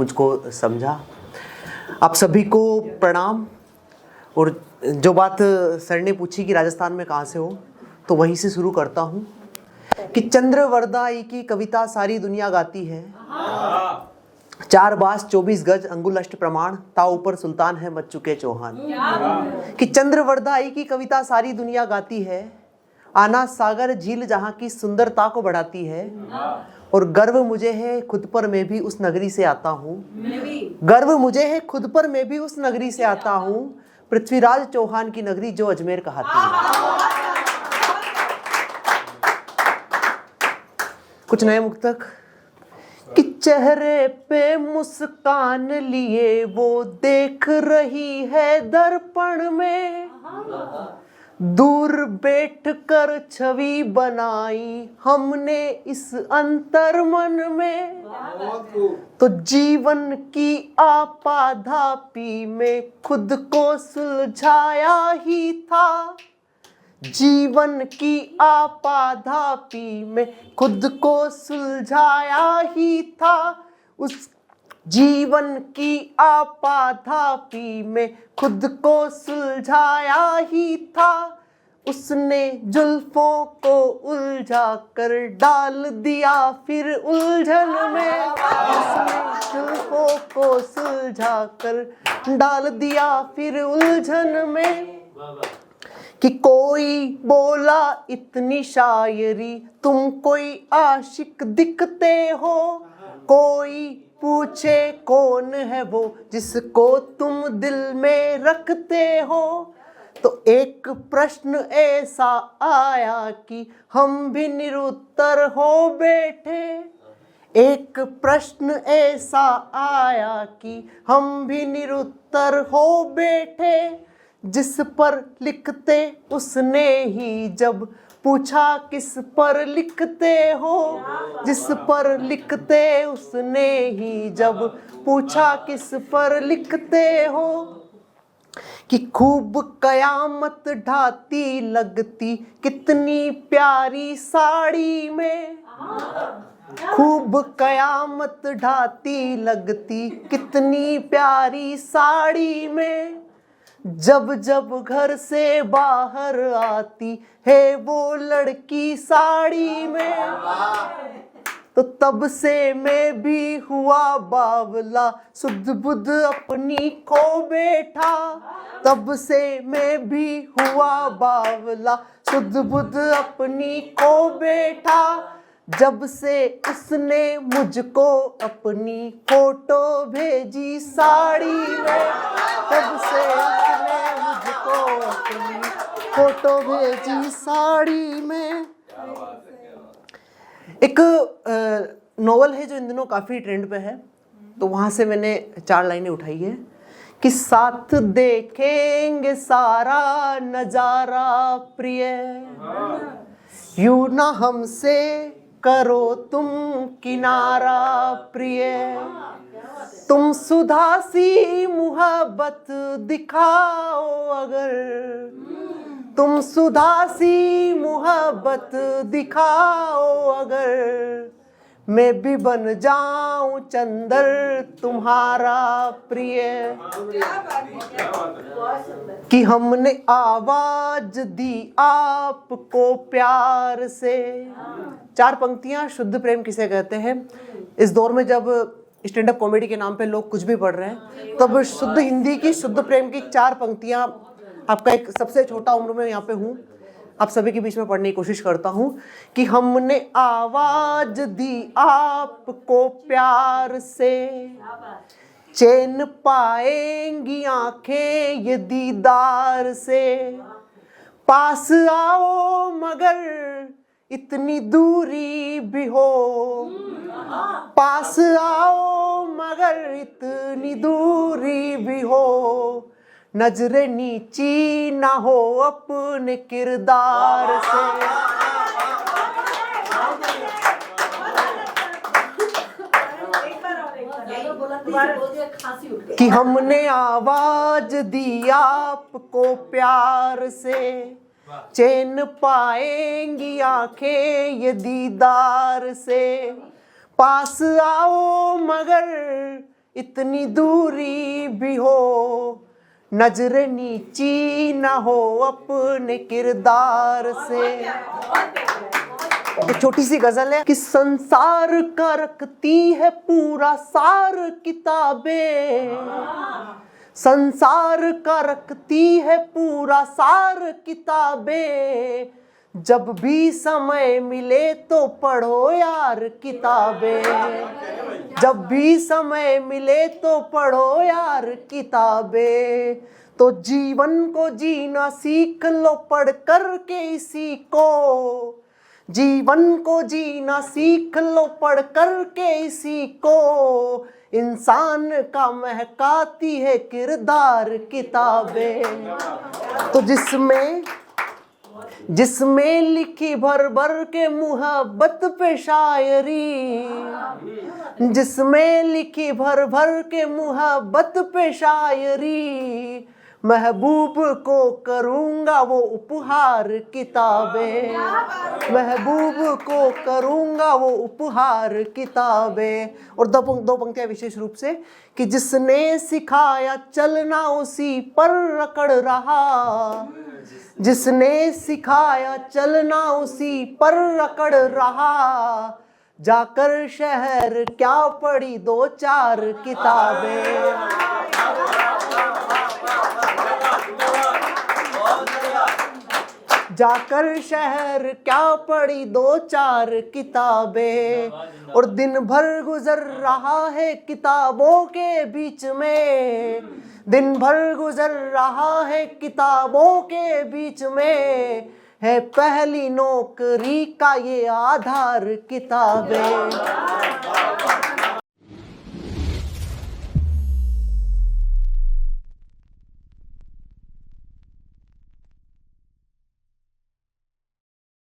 मुझको समझा। आप सभी को प्रणाम। और जो बात सर ने पूछी कि राजस्थान में कहाँ से हो, तो वहीं से शुरू करता हूँ कि चंद्रवरदाई की कविता सारी दुनिया गाती है। 4 बास 24 गज अंगुल अष्ट प्रमाण, ता ऊपर सुल्तान है मच चुके चौहान। कि चंद्रवरदाई की कविता सारी दुनिया गाती है, आना सागर झील जहाँ की सुंदरता को बढ़ाती है। और गर्व मुझे है खुद पर, मैं भी उस नगरी से आता हूँ। गर्व मुझे है खुद पर, मैं भी उस नगरी से आता हूँ। पृथ्वीराज चौहान की नगरी जो अजमेर कहलाती है। कुछ नए मुक्तक कि चेहरे पे मुस्कान लिए वो देख रही है दर्पण में, दूर बैठकर छवि बनाई हमने इस अंतर्मन में। तो जीवन की आपाधापी में खुद को सुलझाया ही था। जीवन की आपाधापी में खुद को सुलझाया ही था। उस जीवन की आपाधापी में खुद को सुलझाया ही था। उसने जुल्फों को उलझा कर डाल दिया फिर उलझन में। उसने जुल्फों को सुलझा कर डाल दिया फिर उलझन में। कि कोई बोला इतनी शायरी, तुम कोई आशिक दिखते हो। कोई पूछे कौन है वो जिसको तुम दिल में रखते हो। तो एक प्रश्न ऐसा आया कि हम भी निरुत्तर हो बैठे। एक प्रश्न ऐसा आया कि हम भी निरुत्तर हो बैठे। जिस पर लिखते उसने ही जब पूछा किस पर लिखते हो। जिस पर लिखते उसने ही जब पूछा किस पर लिखते हो। कि खूब कयामत ढाती लगती कितनी प्यारी साड़ी में। खूब कयामत ढाती लगती कितनी प्यारी साड़ी में। जब जब घर से बाहर आती है वो लड़की साड़ी में। तो तब से मैं भी हुआ बावला, सुध बुध अपनी खो बैठा। तब से मैं भी हुआ बावला, सुध बुध अपनी खो बैठा। जब से उसने मुझको अपनी फोटो भेजी साड़ी में। तब से उसने मुझको अपनी फोटो भेजी साड़ी में। एक नोवेल है जो इन दिनों काफ़ी ट्रेंड पे है, तो वहाँ से मैंने 4 लाइनें उठाई है कि साथ देखेंगे सारा नजारा प्रिय, यूं ना हमसे करो तुम किनारा प्रिय। तुम सुधा सी मुहब्बत दिखाओ अगर, तुम सुधा सी मुहब्बत दिखाओ अगर। मैं भी बन जाऊं चंदर तुम्हारा प्रिय। कि हमने आवाज दी आपको प्यार से। 4 पंक्तियां शुद्ध प्रेम किसे कहते हैं। इस दौर में जब स्टैंड अप कॉमेडी के नाम पे लोग कुछ भी पढ़ रहे हैं, तब शुद्ध हिंदी की शुद्ध प्रेम की 4 पंक्तियां आपका एक सबसे छोटा उम्र में यहाँ पे हूँ, आप सभी के बीच में पढ़ने की कोशिश करता हूँ। कि हमने आवाज दी आपको प्यार से, चैन पाएंगी आंखें ये दीदार से। पास आओ मगर इतनी दूरी भी हो, पास आओ मगर इतनी दूरी भी हो। नजरें नीची ना हो अपने किरदार से। कि हमने आवाज दी आपको प्यार से, चैन पाएंगी आंखें ये दीदार से। पास आओ मगर इतनी दूरी भी हो, नजर नीची ना हो अपने किरदार से। एक छोटी सी गजल है कि संसार का रखती है पूरा सार किताबें, संसार का रखती है पूरा सार किताबें, जब भी समय मिले तो पढ़ो यार किताबें, जब भी समय मिले तो पढ़ो यार किताबें। तो जीवन को जीना सीख लो पढ़ कर के इसी को, जीवन को जीना सीख लो पढ़ कर के इसी को, इंसान का महकाती है किरदार किताबें। तो जिसमें लिखी भर भर के मुहब्बत पे शायरी, जिसमें लिखी भर भर के मुहब्बत पे शायरी, महबूब को करूँगा वो उपहार किताबें, महबूब को करूँगा वो उपहार किताबें। और दो पंक्तियाँ विशेष रूप से कि जिसने सिखाया चलना उसी पर रकड़ रहा, जिसने सिखाया चलना उसी पर रकड़ रहा, जाकर शहर क्या पढ़ी दो चार किताबें, जाकर शहर क्या पढ़ी दो चार किताबें। और दिन भर गुजर रहा है किताबों के बीच में, दिन भर गुजर रहा है किताबों के बीच में, है पहली नौकरी का ये आधार किताबें।